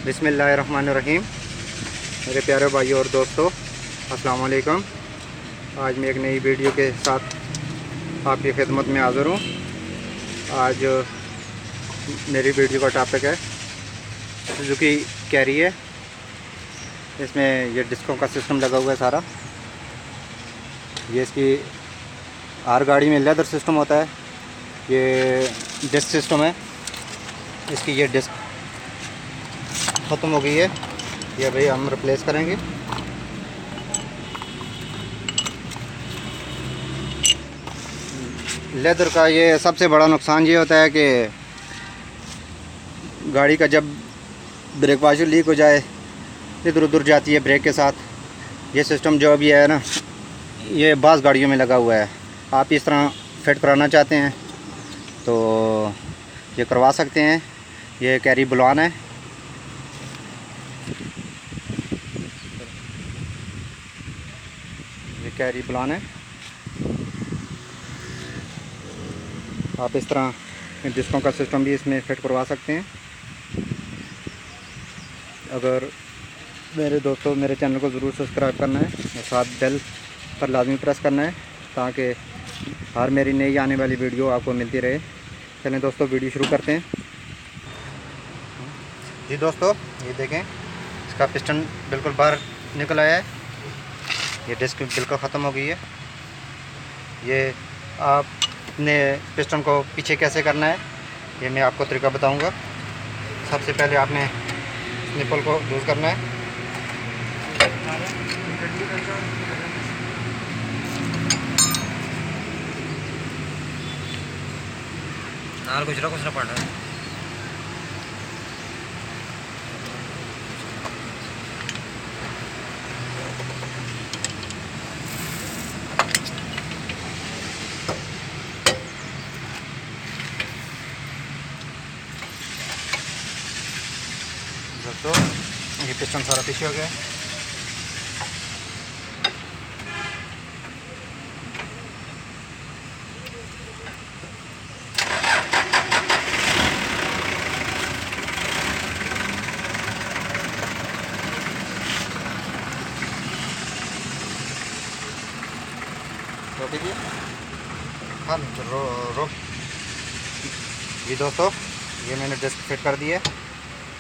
बिस्मिल्लाहिर्रहमानिर्रहीम। मेरे प्यारे भाइयों और दोस्तों, अस्सलाम वालेकुम। आज मैं एक नई वीडियो के साथ आपकी खिदमत में हाज़िर हूँ। आज मेरी वीडियो का टॉपिक है सुजुकी कैरी है। इसमें ये डिस्कों का सिस्टम लगा हुआ है सारा। ये इसकी हर गाड़ी में लेदर सिस्टम होता है। ये डिस्क सिस्टम है। इसकी ये डिस्क ख़त्म हो गई है, ये भाई हम रिप्लेस करेंगे। लेदर का ये सबसे बड़ा नुकसान ये होता है कि गाड़ी का जब ब्रेक वाशर लीक हो जाए, इधर उधर जाती है ब्रेक के साथ। ये सिस्टम जो अभी है ना, ये बास गाड़ियों में लगा हुआ है। आप इस तरह फिट कराना चाहते हैं तो ये करवा सकते हैं। ये कैरी बुलवान है। ये कैरी बुलवान है। आप इस तरह डिस्कों का सिस्टम भी इसमें फिट करवा सकते हैं। अगर मेरे दोस्तों, मेरे चैनल को ज़रूर सब्सक्राइब करना है और साथ बेल पर लाजमी प्रेस करना है ताकि हर मेरी नई आने वाली वीडियो आपको मिलती रहे। चलें दोस्तों, वीडियो शुरू करते हैं। जी दोस्तों, ये देखें, इसका पिस्टन बिल्कुल बाहर निकल आया है। ये डिस्क बिल्कुल ख़त्म हो गई है। ये आपने पिस्टन को पीछे कैसे करना है, ये मैं आपको तरीका बताऊंगा। सबसे पहले आपने निपल को लूज़ करना है। कुछ ना पड़ना है। दोस्तों, ये पिस्टन सारा पीछे हो गया। रोक दीजिए। हाँ, रो। जी दोस्तों, ये मैंने डिस्क फिट कर दी है।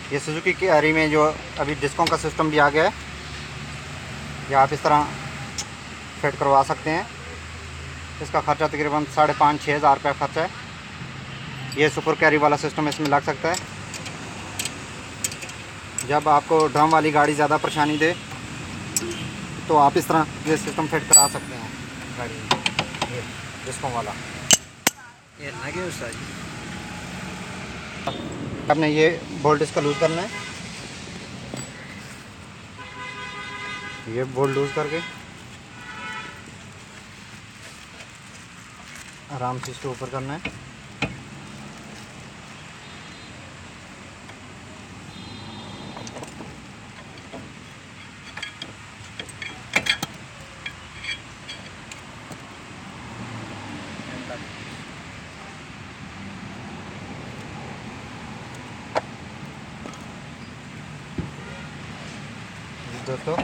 ये सुजुकी की कैरी में जो अभी डिस्कों का सिस्टम भी आ गया है, ये आप इस तरह फिट करवा सकते हैं। इसका ख़र्चा तकरीबन 5,500-6 हज़ार रुपये खर्चा है। ये सुपर कैरी वाला सिस्टम इसमें लग सकता है। जब आपको ड्रम वाली गाड़ी ज़्यादा परेशानी दे तो आप इस तरह ये सिस्टम फिट करा सकते हैं गाड़ी में, ये डिस्कों वाला। ये आगे उसका आपने ये बोल्ट इसका लूज़ करना है। ये बोल्ट लूज़ करके आराम से इसको ऊपर करना है। दोस्तों,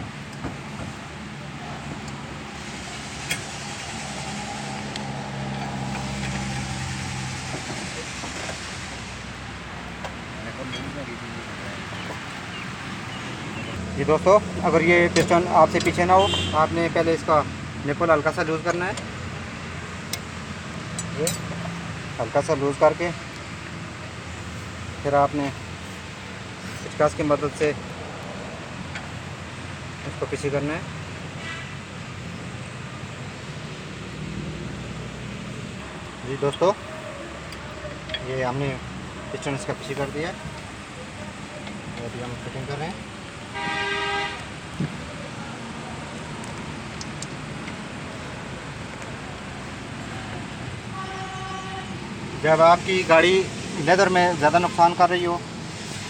जी दोस्तों, अगर ये पिस्टन आपसे पीछे ना हो, आपने पहले इसका निपल हल्का सा लूज़ करना है। ये हल्का सा लूज़ करके फिर आपने पिचकास की मदद से इसको पीछे करना है। जी दोस्तों, ये हमने पिस्टन इसका पीछे कर दिया है। अभी हम फिटिंग कर रहे हैं। जब आपकी गाड़ी लेदर में ज़्यादा नुकसान कर रही हो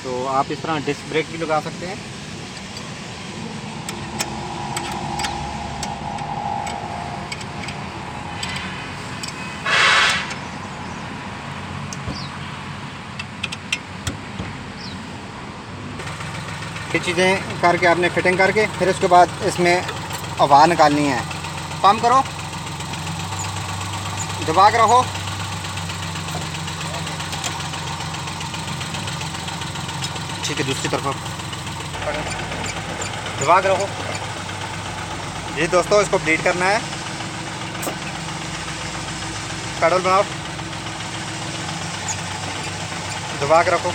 तो आप इस तरह डिस्क ब्रेक भी लगा सकते हैं। ये चीज़ें करके आपने फिटिंग करके फिर उसके बाद इसमें हवा निकालनी है। पंप करो, दबा के रखो। ठीक है, दूसरी तरफ दबा के रखो। जी दोस्तों, इसको ब्लीड करना है। पेडल बनाओ, दबा के रखो।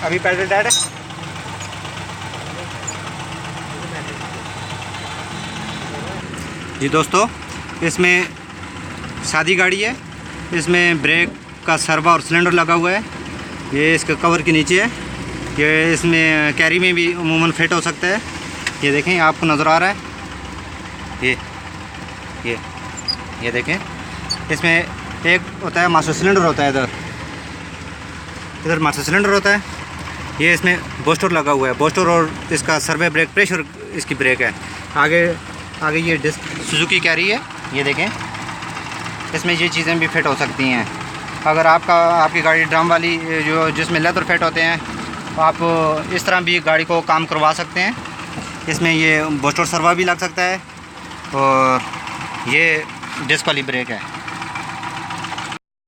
अभी पेडल टाइट है। जी दोस्तों, इसमें सादी गाड़ी है। इसमें ब्रेक का सर्वा और सिलेंडर लगा हुआ है। ये इसके कवर के नीचे है। ये इसमें कैरी में भी अमूमन फिट हो सकता है। ये देखें, आपको नज़र आ रहा है। ये देखें, इसमें एक होता है मास्टर सिलेंडर होता है, इधर मास्टर सिलेंडर होता है। ये इसमें बूस्टर लगा हुआ है, बूस्टर और इसका सर्वे ब्रेक, प्रेशर इसकी ब्रेक है। आगे ये डिस्क सुजुकी कैरी है। ये देखें, इसमें ये चीज़ें भी फिट हो सकती हैं। अगर आपकी गाड़ी ड्रम वाली जो जिसमें लेदर फिट होते हैं, तो आप इस तरह भी गाड़ी को काम करवा सकते हैं। इसमें ये बूस्टर सर्वा भी लग सकता है और ये डिस्क वाली ब्रेक है।